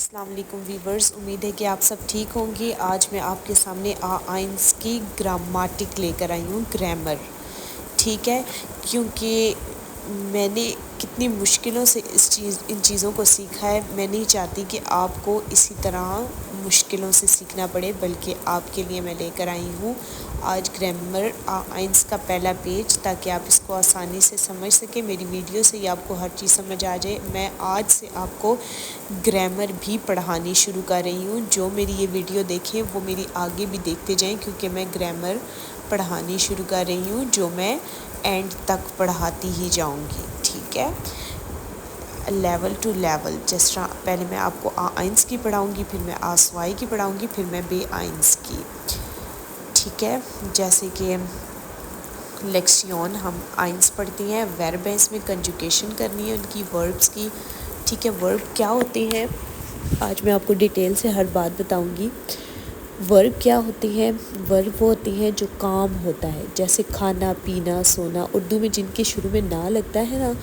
अस्सलाम वालेकुम वीवर्स, उम्मीद है कि आप सब ठीक होंगे। आज मैं आपके सामने आइंस की ग्रामेटिक लेकर आई हूँ, ग्रामर। ठीक है, क्योंकि मैंने कितनी मुश्किलों से इन चीज़ों को सीखा है। मैं नहीं चाहती कि आपको इसी तरह मुश्किलों से सीखना पड़े, बल्कि आपके लिए मैं लेकर आई हूँ आज ग्रामर आइंस का पहला पेज, ताकि आप इसको आसानी से समझ सकें। मेरी वीडियो से ही आपको हर चीज़ समझ आ जाए। मैं आज से आपको ग्रामर भी पढ़ानी शुरू कर रही हूँ। जो मेरी ये वीडियो देखें वो मेरी आगे भी देखते जाएं, क्योंकि मैं ग्रामर पढ़ानी शुरू कर रही हूँ, जो मैं एंड तक पढ़ाती ही जाऊँगी। ठीक है, लेवल टू लेवल। जिस तरह पहले मैं आपको आइंस की पढ़ाऊँगी, फिर मैं आसवाई की पढ़ाऊँगी, फिर मैं बे आइंस की। ठीक है, जैसे कि लेक्सियन हम आइंस पढ़ती हैं, वर्ब है, इसमें कंजुगेशन करनी है उनकी, वर्ब्स की। ठीक है, वर्ब क्या होते हैं आज मैं आपको डिटेल से हर बात बताऊंगी। वर्ब क्या होती हैं? वर्ब वो होती हैं जो काम होता है, जैसे खाना, पीना, सोना। उर्दू में जिनके शुरू में ना लगता है ना,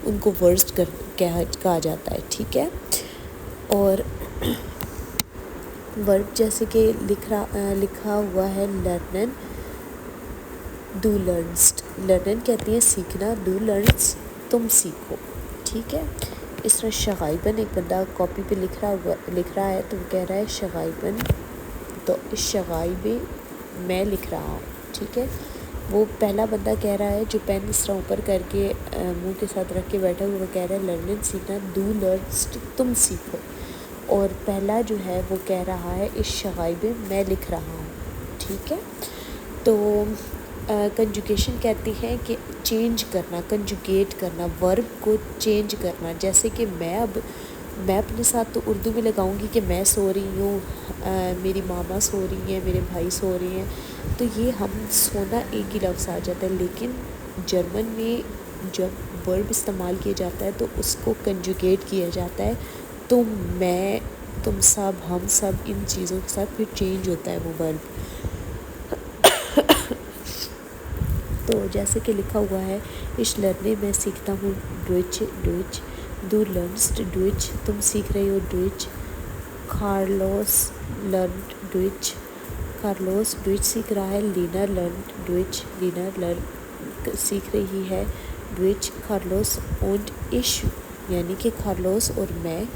उनको वर्ब्स कहा जाता है। ठीक है, और वर्ब जैसे कि लिखा हुआ है लर्नन, डू लर्न्स। लर्नन कहती है सीखना, डू लर्न्स तुम सीखो। ठीक है, इस तरह शगाइबन, एक बंदा कॉपी पे लिख रहा है, तो वो कह रहा है शगाइबन, तो इस शगाइबे मैं लिख रहा हूँ। ठीक है, वो पहला बंदा कह रहा है जो पेन इस तरह ऊपर करके मुंह के साथ रख के बैठा हुआ, वो कह रहा है लर्निंग सीखना, डू लर्न्स तुम सीखो। और पहला जो है वो कह रहा है इस शगाइबे मैं लिख रहा हूँ। ठीक है, तो कंजुगेशन कहती है कि चेंज करना, कंजुगेट करना, वर्ब को चेंज करना। जैसे कि मैं अपने साथ तो उर्दू में लगाऊंगी कि मैं सो रही हूँ, मेरी मामा सो रही हैं, मेरे भाई सो रहे हैं, तो ये हम सोना एक ही लफ्ज़ आ जाता है। लेकिन जर्मन में जब वर्ब इस्तेमाल किया जाता है तो उसको कंजुगेट किया जाता है, तो मैं, तुम सब, हम सब, इन चीज़ों के साथ फिर चेंज होता है वो वर्ब। तो जैसे कि लिखा हुआ है इस लर्ने में सीखता हूँ डुइच, डुइच, दू लर्न्स डुइच, तुम सीख रहे हो डुइच। कार्लोस लर्न डुइच, कार्लोस डुइच सीख रहा है। लीना लर्न डुइच, लीना लर्न सीख रही है डुइच। कार्लोस und ich, यानी कि कार्लोस और मैं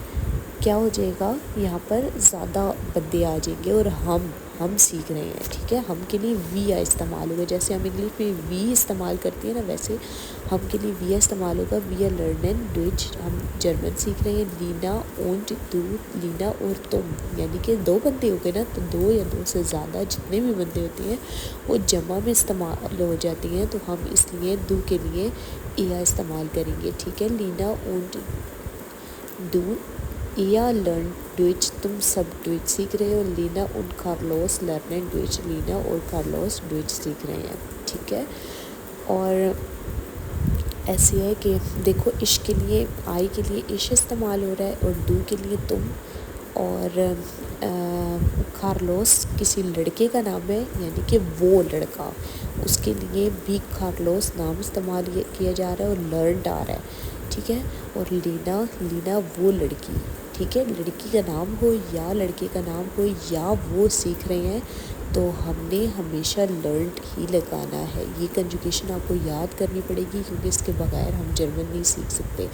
क्या हो जाएगा, यहाँ पर ज़्यादा बंदे आ जाएंगे, और हम सीख रहे हैं। ठीक है, हम के लिए वी आ इस्तेमाल होगा। जैसे हम इंग्लिश में वी इस्तेमाल करते हैं ना, वैसे हम के लिए वी इस्तेमाल होगा। वी आर लर्निंग डुइच, हम जर्मन सीख रहे हैं। लीना und du, लीना और तुम, यानी कि दो बंदे हो गए ना, तो दो या दो से ज़्यादा जितने भी बंदे होते हैं वो जमा में इस्तेमाल हो जाती हैं, तो हम इसलिए दू के लिए या इस्तेमाल करेंगे। ठीक है, लीना und du या लर्न डुइच, तुम सब डुइच सीख रहे हो। लीना और कार्लोस लर्न डुइच, लीना और कार्लोस डुइच सीख रहे हैं। ठीक है, और ऐसे है कि देखो इश के लिए, आई के लिए इश इस्तेमाल हो रहा है, और डू के लिए तुम। और कार्लोस किसी लड़के का नाम है, यानी कि वो लड़का, उसके लिए भी कार्लोस नाम इस्तेमाल किया जा रहा है, और लर्नड आ रहा है। ठीक है, और लीना, लीना वो लड़की। ठीक है, लड़की का नाम हो या लड़के का नाम हो या वो सीख रहे हैं, तो हमने हमेशा लर्नड ही लगाना है। ये कंजुगेशन आपको याद करनी पड़ेगी, क्योंकि इसके बगैर हम जर्मन नहीं सीख सकते।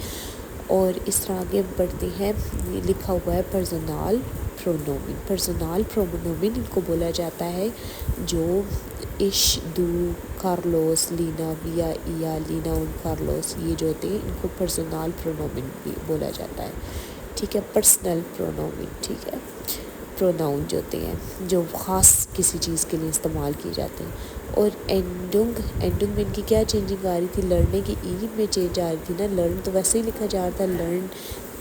और इस तरह आगे बढ़ते हैं, ये लिखा हुआ है पर्सनल प्रोनोमिन। पर्सनल प्रोनोमिन इनको बोला जाता है जो इश, दू, कार्लोस, लीना, विया, इया, लीना और कार्लोस, ये जो होते हैं इनको पर्सनल प्रोनोमिन भी बोला जाता है। ठीक है, पर्सनल प्रोनोमिन। ठीक है, प्रोनाउन जो होते हैं जो ख़ास किसी चीज़ के लिए इस्तेमाल किए जाते हैं। और एंडुंग, एंडुंग में इनकी क्या चेंजिंग आ रही थी, लर्ने की ई में चेंज आ रही थी ना। लर्न तो वैसे ही लिखा जा रहा था, लर्न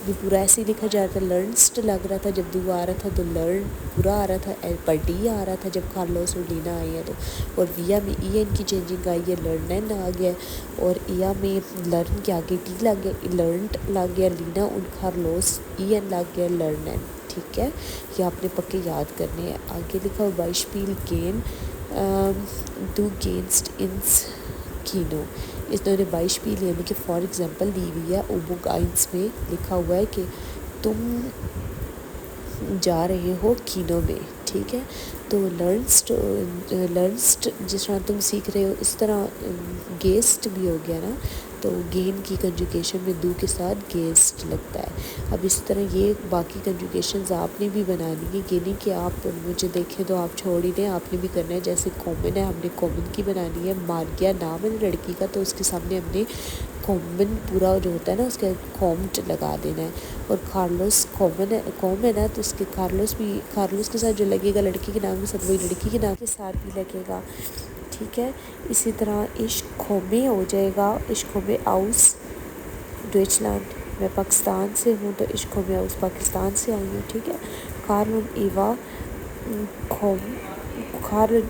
भी पूरा ऐसे ही लिखा जा रहा था। लर्नस्ट लग रहा था जब दू आ रहा था, तो लर्न पूरा आ रहा था, पर डी आ रहा था जब कार्लोस और लीना आई है तो। और विया में ई एन की चेंजिंग आई है, लर्नन आ गया, और इया में लर्न के आगे टी लग गया, लर्नड लग गया। लीना और कार्लोस ई एन लग गया, लर्नन। ठीक है, ये आपने पक्के याद करने हैं। आगे लिखा हुआ बाइशपील गेन, डू गेंस्ट इंस कीनो, इन्होंने बाइशपील यानी कि फॉर एग्जांपल दी हुई है। उबुक आइंस में लिखा हुआ है कि तुम जा रहे हो किनो में, ठीक है। तो लर्न्स्ड जिस तरह तुम सीख रहे हो, इस तरह गेस्ट भी हो गया ना, तो गेन की कंजुगेशन में दू के साथ गेस्ट लगता है। अब इस तरह ये बाकी कंजुगेशंस आपने भी बनानी है, ये नहीं कि आप मुझे देखें तो आप छोड़ ही दें, आपने भी करना है। जैसे कॉमन है, हमने कॉमन की बनानी है। मार्गिया नाम है लड़की का, तो उसके सामने हमने कॉमन पूरा जो होता है ना उसका कॉम्ट लगा देना है। और कार्लोस कॉम है ना, तो उसके कार्लोस के साथ जो लगेगा लड़की के नाम के साथ, वही लड़की के नाम के साथ भी लगेगा, ठीक है। इसी तरह इश्कोमे हो जाएगा, इश्कोमे आउस डॉइचलैंड। मैं पाकिस्तान से हूँ तो इश्कोमे आउस पाकिस्तान से आई हूँ, ठीक है। कार्ल और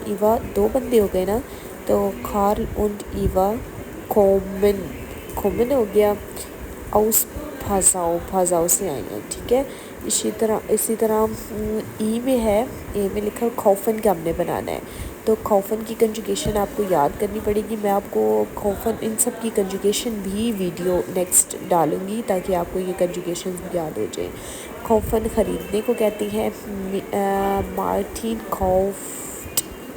ईवा दो बंदे हो गए ना, तो कार्ल और ईवा कॉमन हो गया। आउस फाजाओ से आई हैं, ठीक है। इसी तरह ई में है, ए में लिखा है खौफन का हमने बनाना है। तो खौफन की कंजुगेशन आपको याद करनी पड़ेगी। मैं आपको खौफन इन सब की कंजुगेशन भी वीडियो नेक्स्ट डालूंगी ताकि आपको ये कंजुगेशन भी याद हो जाए। खौफन ख़रीदने को कहती है। मार्टिन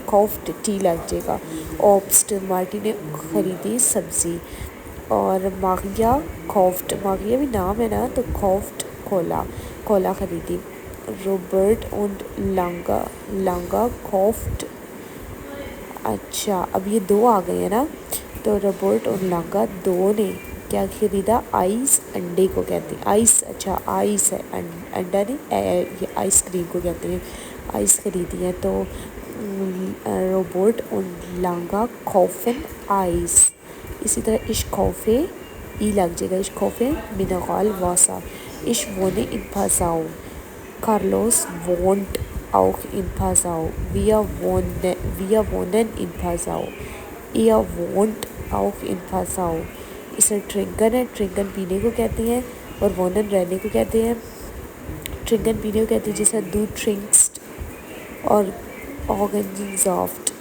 खौफ्ट टी लग जाएगा। ऑब्स्ट मार्टिन ने ख़रीदी सब्ज़ी। और मागिया भी नाम है ना, तो खौफ्ट कोला ख़रीदी। रॉबर्ट और लांगा खौफ्ट। अच्छा, अब ये दो आ गए हैं ना, तो रॉबर्ट और लांगा दो ने क्या ख़रीदा? आइस। अंडे को कहते हैं आइस। अच्छा, आइस है, अंडा नहीं, ये आइसक्रीम को कहते हैं। आइस ख़रीदी है, तो रॉबर्ट और लांगा खौफन आइस। इसी तरह इश खौफे ई लग जाएगा, इश खौफे मिनगाल वासा। इश वोने इन फासाओ। कार्लोस वोंट auch in Passau. Wir wohnen in Passau. Ihr wohnt auch in Passau. इसे ट्रिंगन है, ट्रिंगन पीने को कहते हैं, और वोनन रहने को कहते हैं। ट्रिंगन पीने को कहते हैं, जैसे दूध ट्रिंक्स्ट और ऑर्गन सॉफ्ट।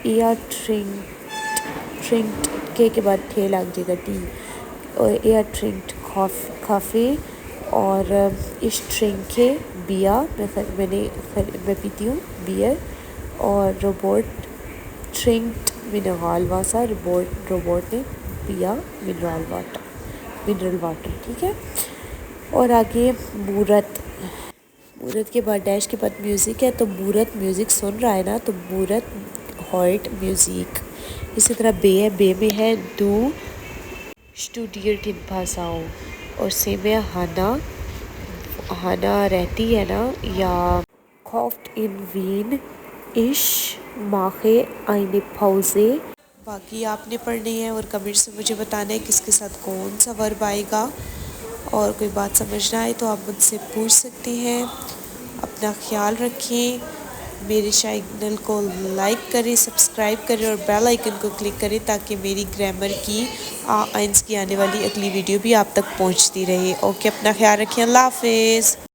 एयर ट्रिंक्ड के बाद ठे लग जाएगा टी, और एयर ट्रिंक्ड काफ़े। और इस ट्रिंके बिया, मैं पीती हूँ बियर। और रोबोट ट्रिंक्ड मिनरल वाटर, रोबोट ने पिया मिनरल वाटर, ठीक है। और आगे मूरत के बाद डैश के बाद म्यूज़िक है, तो मूरत म्यूज़िक सुन रहा है ना, तो मूरत हॉर्ट म्यूज़िक। इसी तरह बे में है दू स्टूडियट इन पासाओ। और से में हाना रहती है ना, या खौफ्ट इन वीन इश माखे आइने पाउजे। बाकी आपने पढ़ने हैं और कमेंट से मुझे बताना है किसके साथ कौन सा वर्ब आएगा। और कोई बात समझ ना आए तो आप मुझसे पूछ सकते हैं। अपना ख्याल रखें। मेरे चैनल को लाइक करें, सब्सक्राइब करें और बेल आइकन को क्लिक करें ताकि मेरी ग्रामर की आइंस की आने वाली अगली वीडियो भी आप तक पहुंचती रहे। ओके, अपना ख्याल रखें। अल्लाह हाफिज़।